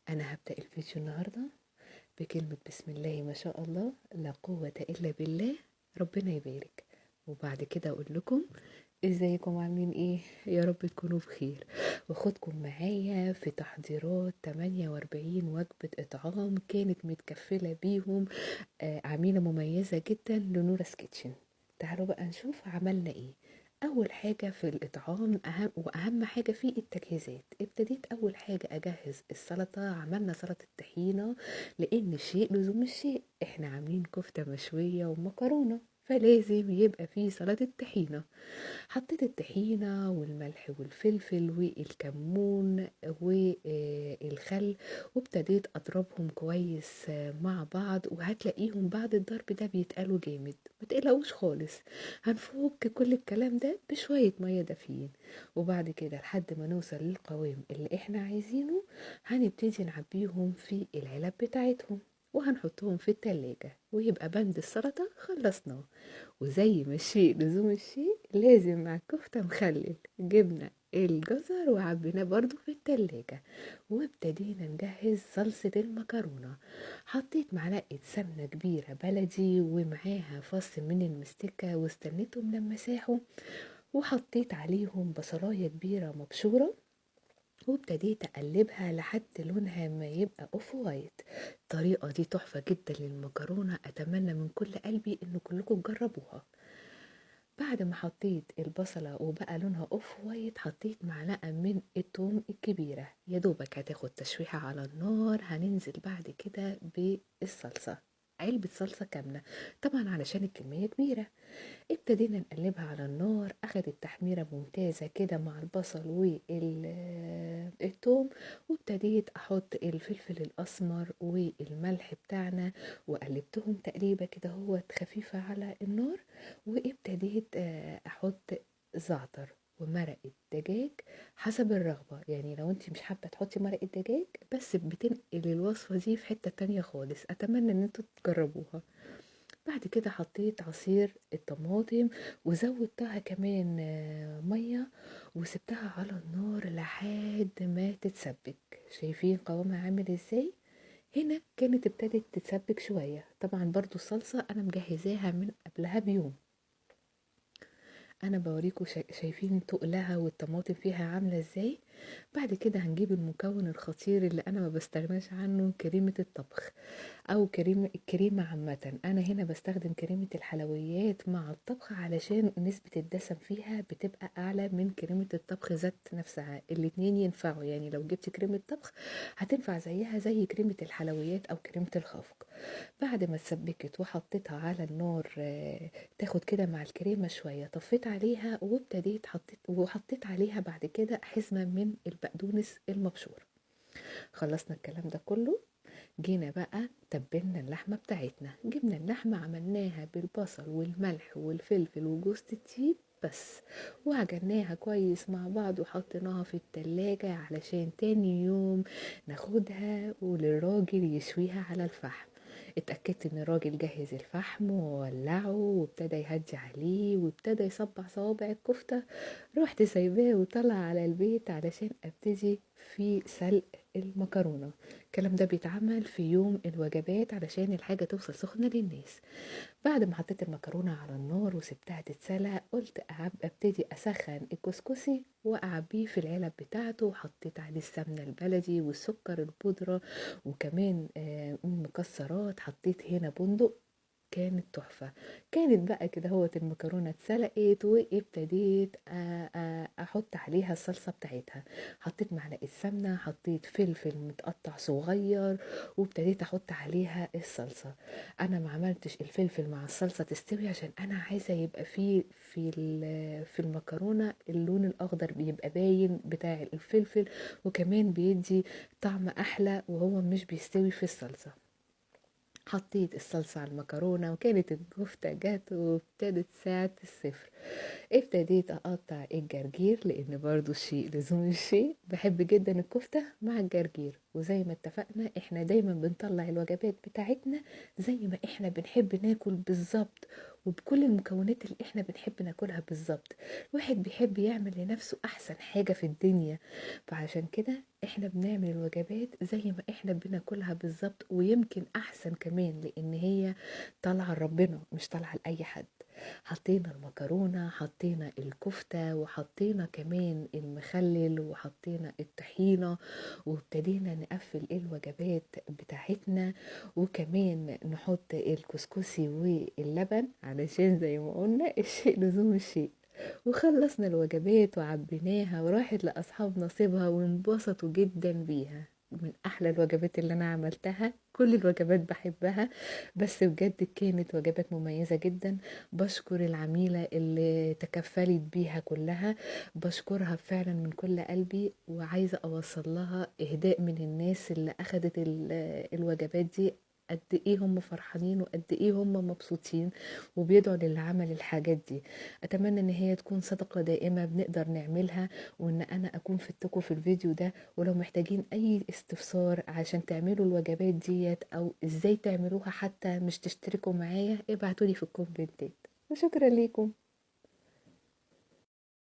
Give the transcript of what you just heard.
أنا هبدأ الفيديو النهاردة بكلمة بسم الله ما شاء الله لا قوة إلا بالله. ربنا يبارك. وبعد كده أقول لكم ازيكم عاملين ايه، يا رب تكونوا بخير. واخدكم معايا في تحضيرات 48 وجبة اطعام كانت متكفلة بيهم عميلة مميزة جدا لنورس كيتشن. تعالوا بقى نشوف عملنا ايه. اول حاجة في الاطعام واهم حاجة في التجهيزات، ابتديت اول حاجة اجهز السلطة. عملنا سلطة طحينة لان الشيء لزوم الشيء، احنا عاملين كفتة مشوية ومكرونة فلازم يبقى فيه سلطة طحينة. حطيت الطحينة والملح والفلفل والكمون والخل وابتديت اضربهم كويس مع بعض، وهتلاقيهم بعد الضرب ده بيتقالوا جامد. ما تقلقوش خالص، هنفك كل الكلام ده بشوية مية دافيين. وبعد كده لحد ما نوصل للقوام اللي احنا عايزينه هنبتدي نعبيهم في العلب بتاعتهم وهنحطهم في التلاجة، ويبقى بند السلطة خلصناه. وزي ما الشيء لزوم الشيء لازم مع الكفتة مخلل جبنا الجزر وعبيناه برضو في التلاجة. وابتدينا نجهز صلصة المكرونة. حطيت معلقة سمنة كبيرة بلدي ومعاها فص من المستكة واستنيتهم لما ساحوا، وحطيت عليهم بصلاية كبيرة مبشورة وابتديت اقلبها لحد لونها ما يبقى اوف وايت. الطريقة دي تحفة جدا للمكرونة، اتمنى من كل قلبي ان كلكم تجربوها. بعد ما حطيت البصلة وبقى لونها اوف وايت حطيت معلقة من التوم الكبيرة، يا دوبك هتاخد تشويحة على النار. هننزل بعد كده بالصلصة، علبة صلصة كاملة طبعا علشان الكمية كبيرة. ابتدينا نقلبها على النار، اخدت تحميرة ممتازة كده مع البصل والثوم. وابتديت احط الفلفل الاسمر والملح بتاعنا وقلبتهم تقليبة كده هو خفيفة على النار. وابتديت احط زعتر ومرقة دجاج حسب الرغبة، يعني لو انت مش حابة تحطي مرقة دجاج بس بتنقل الوصفة دي في حتة تانية خالص. اتمنى ان انتوا تجربوها. بعد كده حطيت عصير الطماطم وزودتها كمان مية وسبتها على النار لحد ما تتسبك. شايفين قوامها عامل ازاي؟ هنا كانت ابتدت تتسبك شوية. طبعا برضو الصلصة انا مجهزاها من قبلها بيوم. انا بوريكم شايفين تقلها والطماطم فيها عاملة ازاي. بعد كده هنجيب المكون الخطير اللي انا ما بستغناش عنه، كريمة الطبخ او الكريمة عامة. انا هنا بستخدم كريمة الحلويات مع الطبخ علشان نسبة الدسم فيها بتبقى اعلى من كريمة الطبخ ذات نفسها. الاتنين ينفعوا، يعني لو جبت كريمة طبخ هتنفع زيها زي كريمة الحلويات او كريمة الخفق. بعد ما اتسبكت وحطيتها على النار تاخد كده مع الكريمة شوية، طفيت عليها وابتديت وحطيت عليها بعد كده حزمة من البقدونس المبشور. خلصنا الكلام ده كله، جينا بقى تبلنا اللحمة بتاعتنا. جبنا اللحمة عملناها بالبصل والملح والفلفل وجوز الطيب بس، وعجناها كويس مع بعض وحطيناها في التلاجة علشان تاني يوم ناخدها وللراجل يشويها على الفحم. اتأكدت ان الراجل جهز الفحم وولعه وابتدى يهدي عليه وابتدى يصبع صوابع الكفتة. رحت سايباه وطلع على البيت علشان ابتدي في سلق المكرونة. الكلام ده بيتعمل في يوم الوجبات علشان الحاجة توصل سخنة للناس. بعد ما حطيت المكرونة على النار وسبتها تتسلق قلت ابتدي اسخن الكسكسي واعبيه في العلب بتاعته، وحطيت عليه السمنة البلدي والسكر البودرة وكمان مكسرات. حطيت هنا بندق، كانت تحفة. كانت بقى كده هوت المكرونة اتسلقت وابتديت احط عليها الصلصة بتاعتها. حطيت معلقة سمنة، حطيت فلفل متقطع صغير وابتديت احط عليها الصلصة. انا ما عملتش الفلفل مع الصلصة تستوي عشان انا عايزة يبقى في المكرونة اللون الاخضر بيبقى باين بتاع الفلفل، وكمان بيدي طعم احلى وهو مش بيستوي في الصلصة. حطيت الصلصة على المكرونة وكانت الكفتة جت وابتدت ساعة الصفر. ابتديت اقطع الجرجير لان برضو الشيء لزوم الشيء، بحب جدا الكفتة مع الجرجير. وزي ما اتفقنا احنا دايما بنطلع الوجبات بتاعتنا زي ما احنا بنحب ناكل بالظبط، وبكل المكونات اللي احنا بنحب ناكلها بالظبط. الواحد بيحب يعمل لنفسه احسن حاجة في الدنيا، فعشان كده احنا بنعمل الوجبات زي ما احنا بناكلها بالظبط، ويمكن احسن كمان، لان هي طالعه لربنا مش طالعه لاي حد. حطينا المكرونه، حطينا الكفته، وحطينا كمان المخلل، وحطينا الطحينه، وابتدينا نقفل الوجبات بتاعتنا، وكمان نحط الكسكسي واللبن، علشان زي ما قلنا الشيء لزوم الشيء. وخلصنا الوجبات وعبيناها وراحت لأصحاب نصيبها وانبسطوا جدا بيها. من أحلى الوجبات اللي أنا عملتها. كل الوجبات بحبها، بس بجد كانت وجبات مميزة جدا. بشكر العميلة اللي تكفلت بيها كلها، بشكرها فعلا من كل قلبي، وعايزة أوصل لها إهداء من الناس اللي أخدت الوجبات دي، قد ايه هم فرحانين وقد ايه هم مبسوطين وبيدعوا للي عمل الحاجات دي. اتمنى ان هي تكون صدقة دائمة بنقدر نعملها، وان انا اكون فدتكم في الفيديو ده. ولو محتاجين اي استفسار عشان تعملوا الوجبات ديت، او ازاي تعملوها حتى مش تشتركوا معايا، ابعتولي في الكومنتات. وشكرا ليكم.